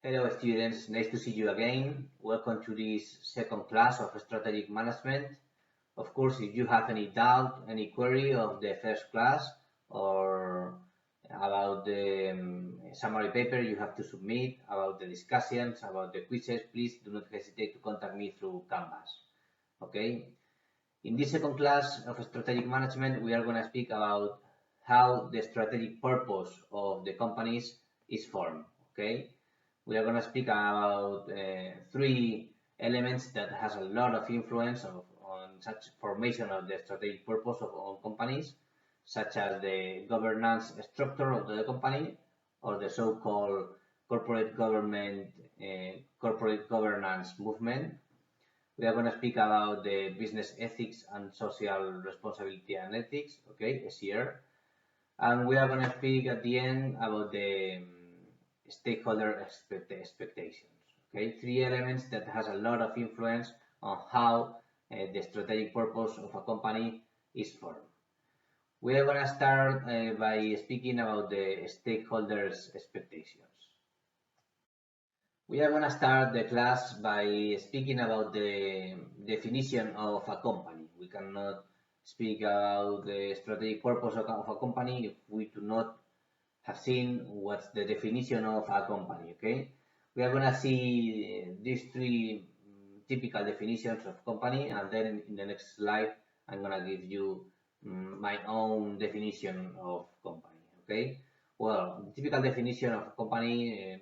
Hello students, nice to see you again. Welcome to this second class of strategic management. Of course, if you have any doubt, any query of the first class or about the summary paper you have to submit, about the discussions, about the quizzes, please do not hesitate to contact me through Canvas. Okay? In this second class of strategic management, we are going to speak about how the strategic purpose of the companies is formed. Okay? We are going to speak about three elements that has a lot of influence on such formation of the strategic purpose of all companies, such as the governance structure of the company or the so-called corporate governance movement. We are going to speak about the business ethics and social responsibility and ethics, okay, SER. And we are going to speak at the end about the stakeholder expectations. Okay, three elements that has a lot of influence on how the strategic purpose of a company is formed. We are going to start by speaking about the stakeholders' expectations. We are going to start the class by speaking about the definition of a company. We cannot speak about the strategic purpose of a company if we do not have seen what's the definition of a company, okay? We are going to see these three typical definitions of company, and then in the next slide, I'm going to give you my own definition of company, okay? Well, the typical definition of a company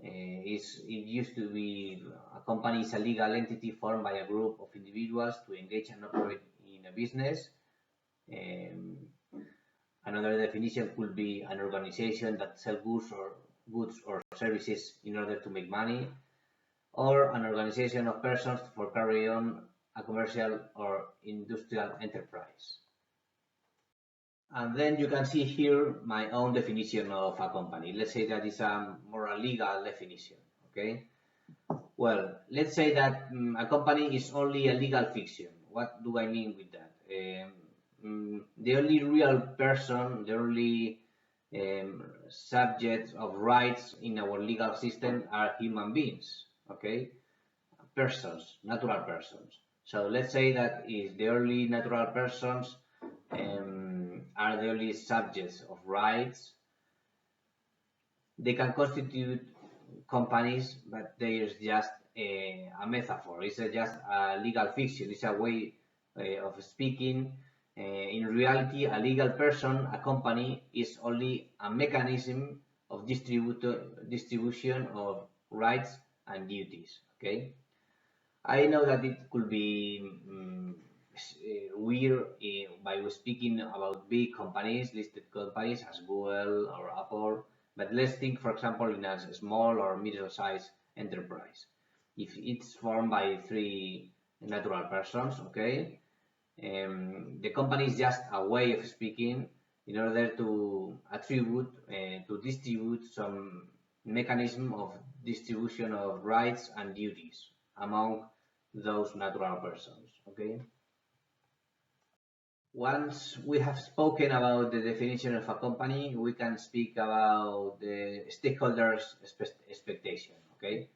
it used to be a company is a legal entity formed by a group of individuals to engage and operate in a business. Another definition could be an organization that sells goods or services in order to make money, or an organization of persons for carry on a commercial or industrial enterprise. And then you can see here my own definition of a company. Let's say that is a more legal definition, okay? Well, let's say that a company is only a legal fiction. What do I mean with that? The only real person, the only subjects of rights in our legal system are human beings, okay? Persons, natural persons. So let's say that is the only natural persons are the only subjects of rights. They can constitute companies, but there's just a metaphor. It's just a legal fiction. It's a way of speaking. In reality, a legal person, a company, is only a mechanism of distribution of rights and duties. Okay, I know that it could be weird by speaking about big companies, listed companies as Google or Apple, but let's think, for example, in a small or middle-sized enterprise. If it's formed by three natural persons, okay, the company is just a way of speaking in order to attribute, to distribute some mechanism of distribution of rights and duties among those natural persons, okay? Once we have spoken about the definition of a company, we can speak about the stakeholders' expectation, okay?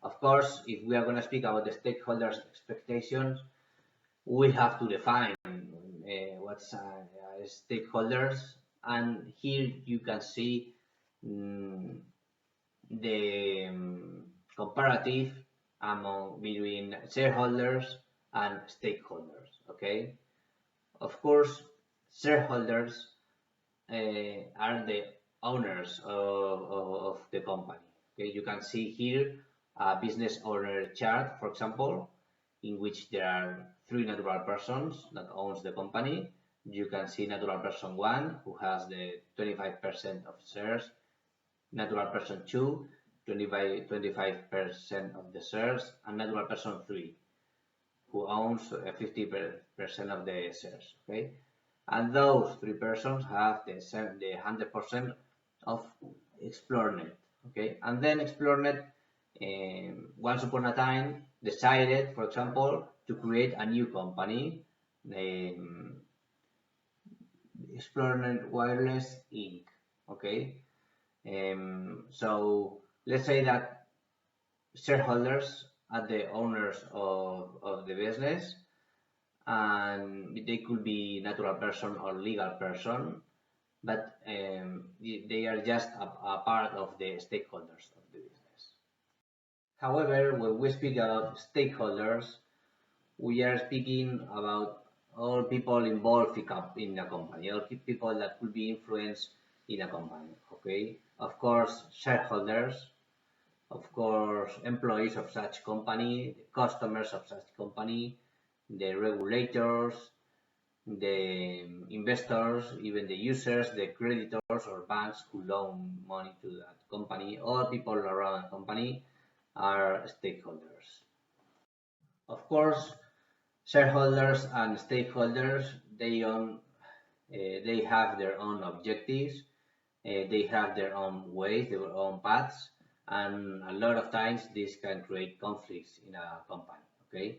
Of course, if we are going to speak about the stakeholders' expectations, we have to define what's stakeholders, and here you can see the comparative between shareholders and stakeholders, okay? Of course, shareholders are the owners of the company. Okay, you can see here a business owner chart, for example, in which there are three natural persons that owns the company. You can see natural person 1, who has the 25% of shares, natural person 2, 25% of the shares, and natural person 3, who owns 50% of the shares, okay? And those three persons have the 100% of Xplornet, okay? And then Xplornet, once upon a time, decided, for example, to create a new company, Xplornet Wireless Inc., okay? So Let's say that shareholders are the owners of the business, and they could be natural person or legal person, but they are just a part of the stakeholders of the business. However, when we speak about stakeholders, we are speaking about all people involved in a company, all people that could be influenced in a company, okay? Of course, shareholders, of course, employees of such company, customers of such company, the regulators, the investors, even the users, the creditors or banks who loan money to that company, all people around the company are stakeholders. Of course, shareholders and stakeholders, they have their own objectives, they have their own ways, their own paths, and a lot of times this can create conflicts in a company. Okay,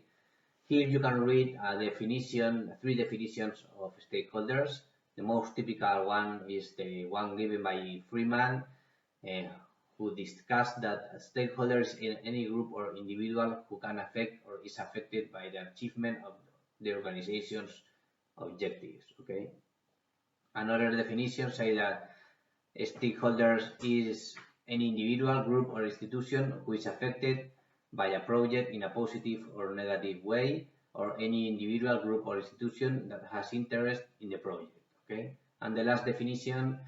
here you can read a definition, 3 definitions of stakeholders. The most typical one is the one given by Freeman, who discussed that stakeholders in any group or individual who can affect or is affected by the achievement of the organization's objectives. Okay. Another definition says that stakeholders is any individual, group, or institution who is affected by a project in a positive or negative way, or any individual, group, or institution that has interest in the project. Okay. And the last definition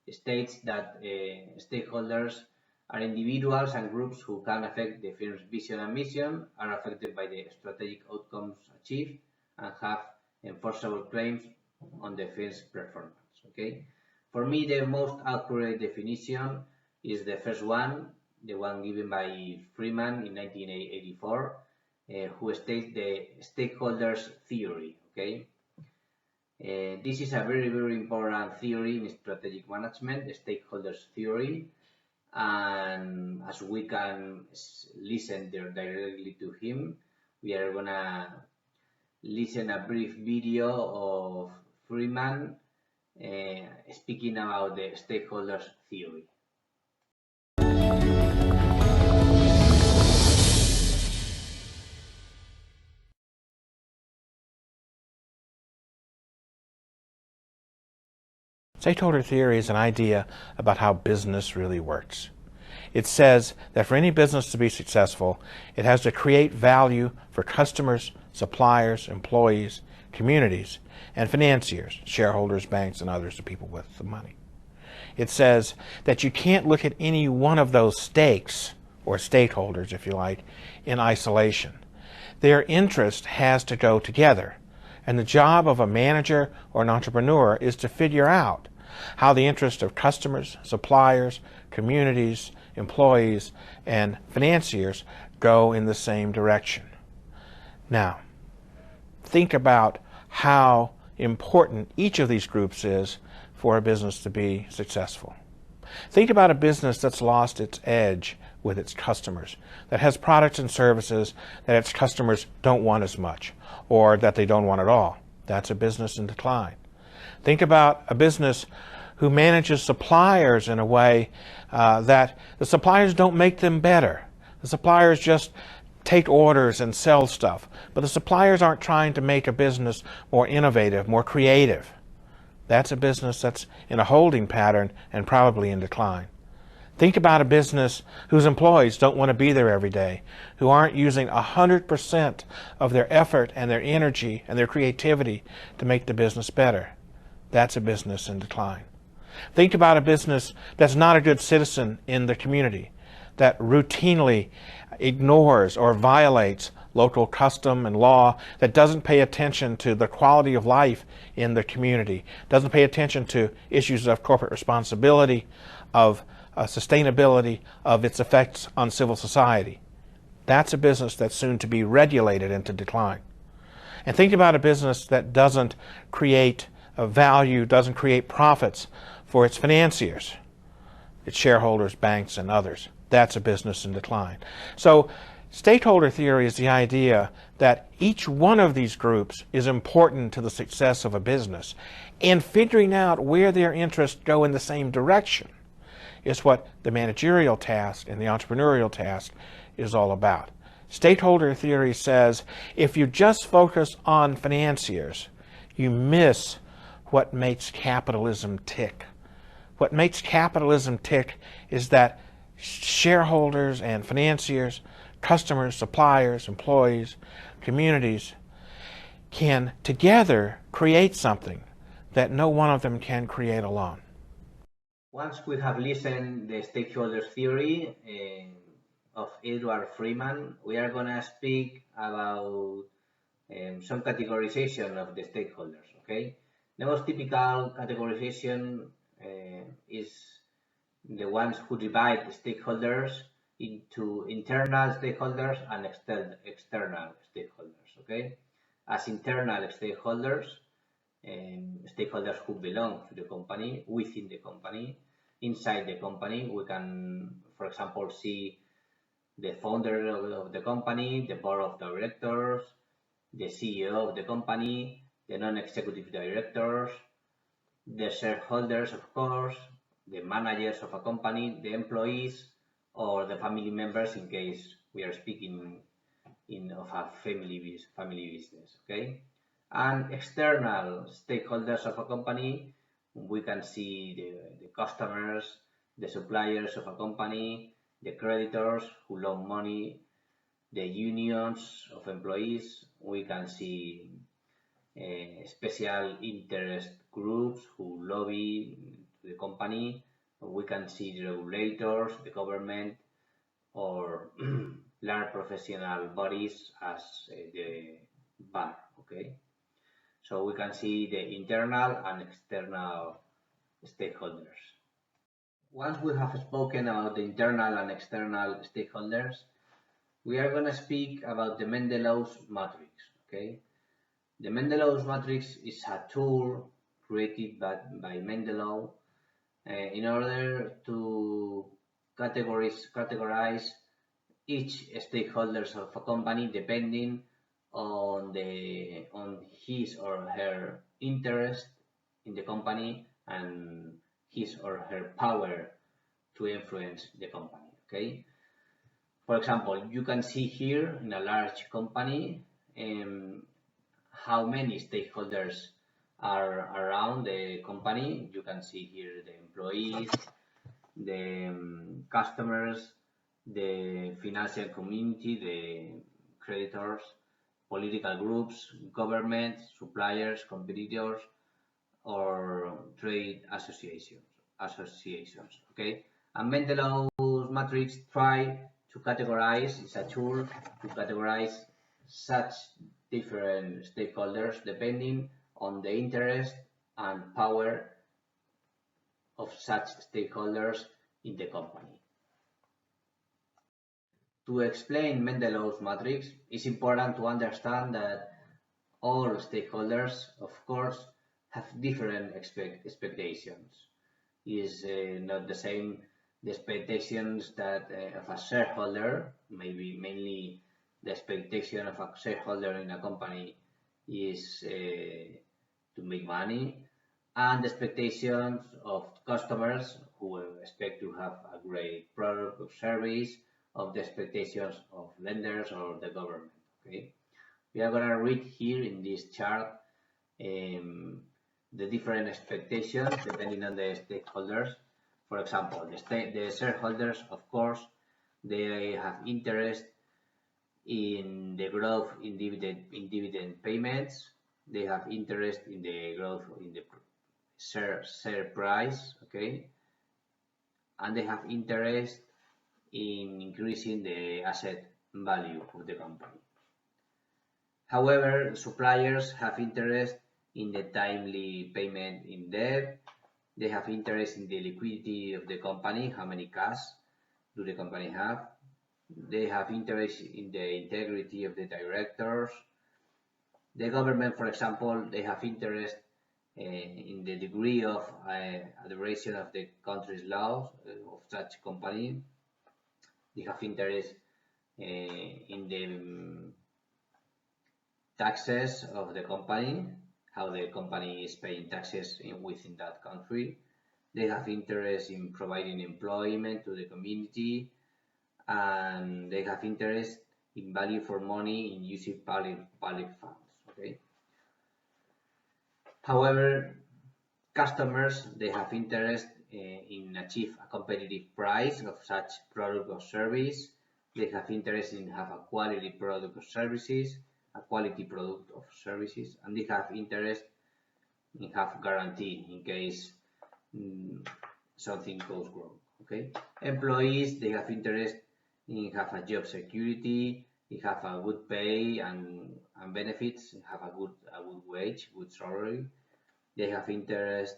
states that stakeholders are individuals and groups who can affect the firm's vision and mission, are affected by the strategic outcomes achieved, and have enforceable claims on the firm's performance. Okay. For me, the most accurate definition is the first one, the one given by Freeman in 1984, who states the stakeholders theory. Okay. This is a very, very important theory in strategic management, the stakeholders theory. And as we can listen directly to him, we are gonna listen a brief video of Freeman speaking about the stakeholders theory. Stakeholder theory is an idea about how business really works. It says that for any business to be successful, it has to create value for customers, suppliers, employees, communities, and financiers, shareholders, banks, and others, the people with the money. It says that you can't look at any one of those stakes, or stakeholders, if you like, in isolation. Their interest has to go together, and the job of a manager or an entrepreneur is to figure out how the interest of customers, suppliers, communities, employees, and financiers go in the same direction. Now, think about how important each of these groups is for a business to be successful. Think about a business that's lost its edge with its customers, that has products and services that its customers don't want as much, or that they don't want at all. That's a business in decline. Think about a business who manages suppliers in a way that the suppliers don't make them better. The suppliers just take orders and sell stuff, but the suppliers aren't trying to make a business more innovative, more creative. That's a business that's in a holding pattern and probably in decline. Think about a business whose employees don't want to be there every day, who aren't using 100% of their effort and their energy and their creativity to make the business better. That's a business in decline. Think about a business that's not a good citizen in the community, that routinely ignores or violates local custom and law, that doesn't pay attention to the quality of life in the community, doesn't pay attention to issues of corporate responsibility, of sustainability, of its effects on civil society. That's a business that's soon to be regulated into decline. And think about a business that doesn't create value, doesn't create profits for its financiers, its shareholders, banks, and others. That's a business in decline. So stakeholder theory is the idea that each one of these groups is important to the success of a business, and figuring out where their interests go in the same direction is what the managerial task and the entrepreneurial task is all about. Stakeholder theory says if you just focus on financiers, you miss what makes capitalism tick. What makes capitalism tick is that shareholders and financiers, customers, suppliers, employees, communities can together create something that no one of them can create alone. Once we have listened the stakeholder theory of Edward Freeman, we are going to speak about some categorization of the stakeholders. Okay, the most typical categorization is the ones who divide the stakeholders into internal stakeholders and external stakeholders. Okay, as internal stakeholders, stakeholders who belong to the company, within the company, inside the company, we can, for example, see the founder of the company, the board of directors, the CEO of the company, the non-executive directors, the shareholders, of course, the managers of a company, the employees, or the family members in case we are speaking of a family business. Okay. And external stakeholders of a company, we can see the customers, the suppliers of a company, the creditors who loan money, the unions of employees. We can see special interest groups who lobby the company. We can see the regulators, the government, or large professional bodies as the bar. Okay. So we can see the internal and external stakeholders. Once we have spoken about the internal and external stakeholders, we are going to speak about the Mendelow's matrix. Okay, the Mendelow's matrix is a tool created by Mendelow in order to categorize each stakeholders of a company depending on his or her interest in the company and his or her power to influence the company. Okay. For example, you can see here in a large company how many stakeholders are around the company. You can see here the employees, the customers, the financial community, the creditors, political groups, government, suppliers, competitors, or trade associations. Okay, and Mendelow's matrix try to categorize, it's a tool to categorize such different stakeholders depending on the interest and power of such stakeholders in the company. To explain Mendelow's matrix, it's important to understand that all stakeholders, of course, have different expectations. Is not the same the expectations that of a shareholder, maybe mainly the expectation of a shareholder in a company is to make money, and the expectations of customers who expect to have a great product or service, of the expectations of lenders or the government. Okay, we are going to read here in this chart the different expectations depending on the stakeholders. For example, the shareholders, of course, they have interest in the growth in dividend payments. They have interest in the growth in the share price. Okay, and they have interest in increasing the asset value of the company. However, suppliers have interest in the timely payment in debt. They have interest in the liquidity of the company, how many cash do the company have. They have interest in the integrity of the directors. The government, for example, they have interest in the degree of adheration of the country's laws of such company. They have interest in the taxes of the company, how the company is paying taxes within that country. They have interest in providing employment to the community, and they have interest in value for money in using public funds. Okay. However, customers, they have interest in achieve a competitive price of such product or service. They have interest in have a quality product or services, and they have interest in have guarantee in case something goes wrong. Okay. Employees, they have interest in have a job security, they have a good pay and benefits, have a good wage, good salary. They have interest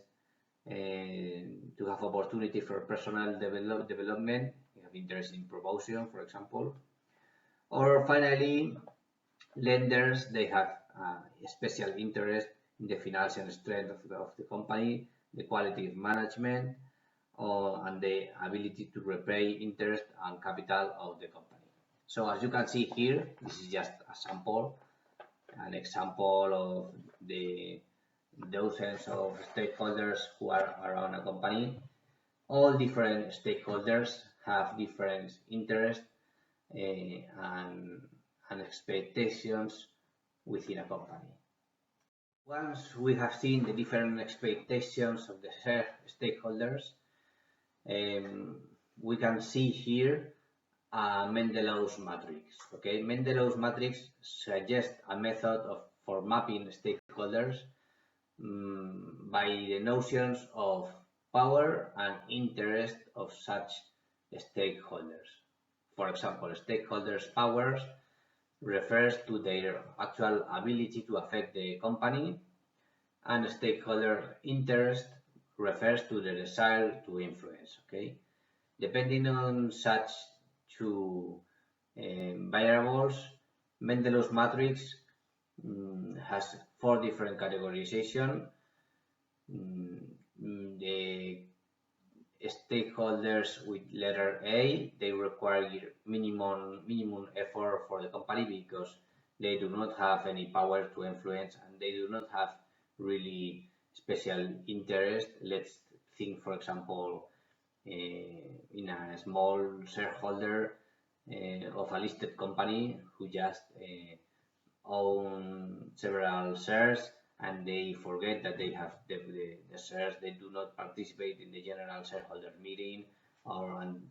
to have opportunity for personal development. They have interest in promotion, for example. Or finally, lenders, they have a special interest in the financial strength of the company, the quality of management, and the ability to repay interest and capital of the company. So as you can see here, this is just a sample, an example of the dozens of stakeholders who are around a company. All different stakeholders have different interests and expectations within a company. Once we have seen the different expectations of the stakeholders, we can see here a Mendelow's matrix. Okay, Mendelow's matrix suggests a method for mapping stakeholders by the notions of power and interest of such stakeholders. For example, stakeholders' powers refers to their actual ability to affect the company, and stakeholder interest refers to the desire to influence. Okay, depending on such two variables, Mendelow's matrix has 4 different categorization. The stakeholders with letter A, they require minimum effort for the company because they do not have any power to influence and they do not have really special interest. Let's think, for example, in a small shareholder of a listed company who just own several shares and they forget that they have the shares. They do not participate in the general shareholder meeting, and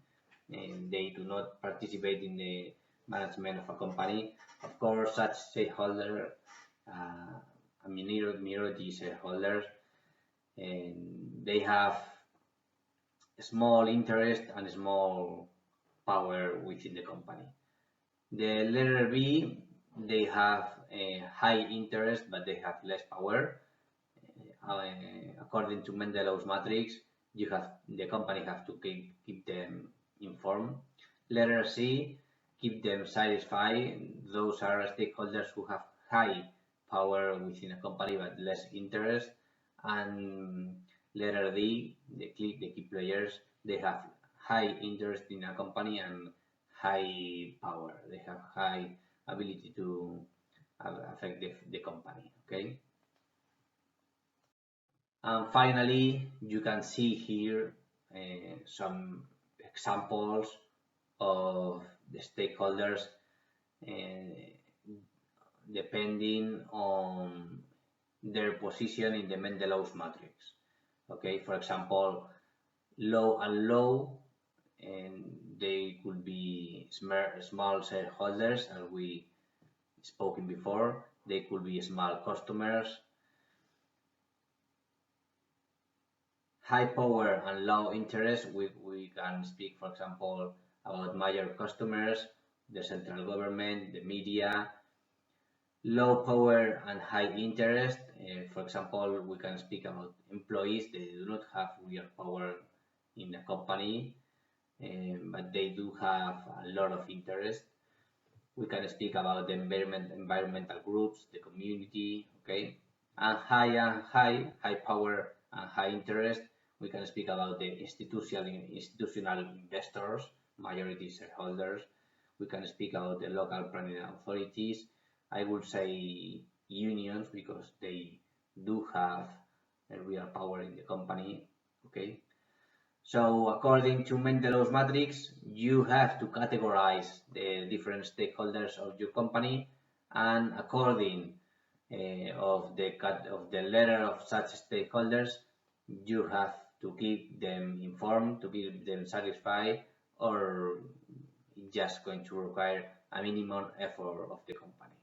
they do not participate in the management of a company. Of course, such shareholder, a minority shareholders, they have small interest and small power within the company. The letter B, they have a high interest, but they have less power. According to Mendelow's matrix, the company have to keep them informed. Letter C, keep them satisfied. Those are stakeholders who have high power within a company but less interest. And letter D, the key players, they have high interest in a company and high power. They have high ability to affect the company. Okay. And finally, you can see here some examples of the stakeholders depending on their position in the Mendelow's matrix. Okay, for example, low and low, and they could be small shareholders, as we spoken before. They could be small customers. High power and low interest, we can speak, for example, about major customers, the central government, the media. Low power and high interest, for example, we can speak about employees. They do not have real power in the company, but they do have a lot of interest. We can speak about the environmental groups, the community, okay? And high power and high interest, we can speak about the institutional investors, majority shareholders. We can speak about the local planning authorities. I would say unions because they do have a real power in the company, okay? So according to Mendelow's matrix, you have to categorize the different stakeholders of your company, and according of the letter of such stakeholders, you have to keep them informed, to keep them satisfied, or just going to require a minimum effort of the company.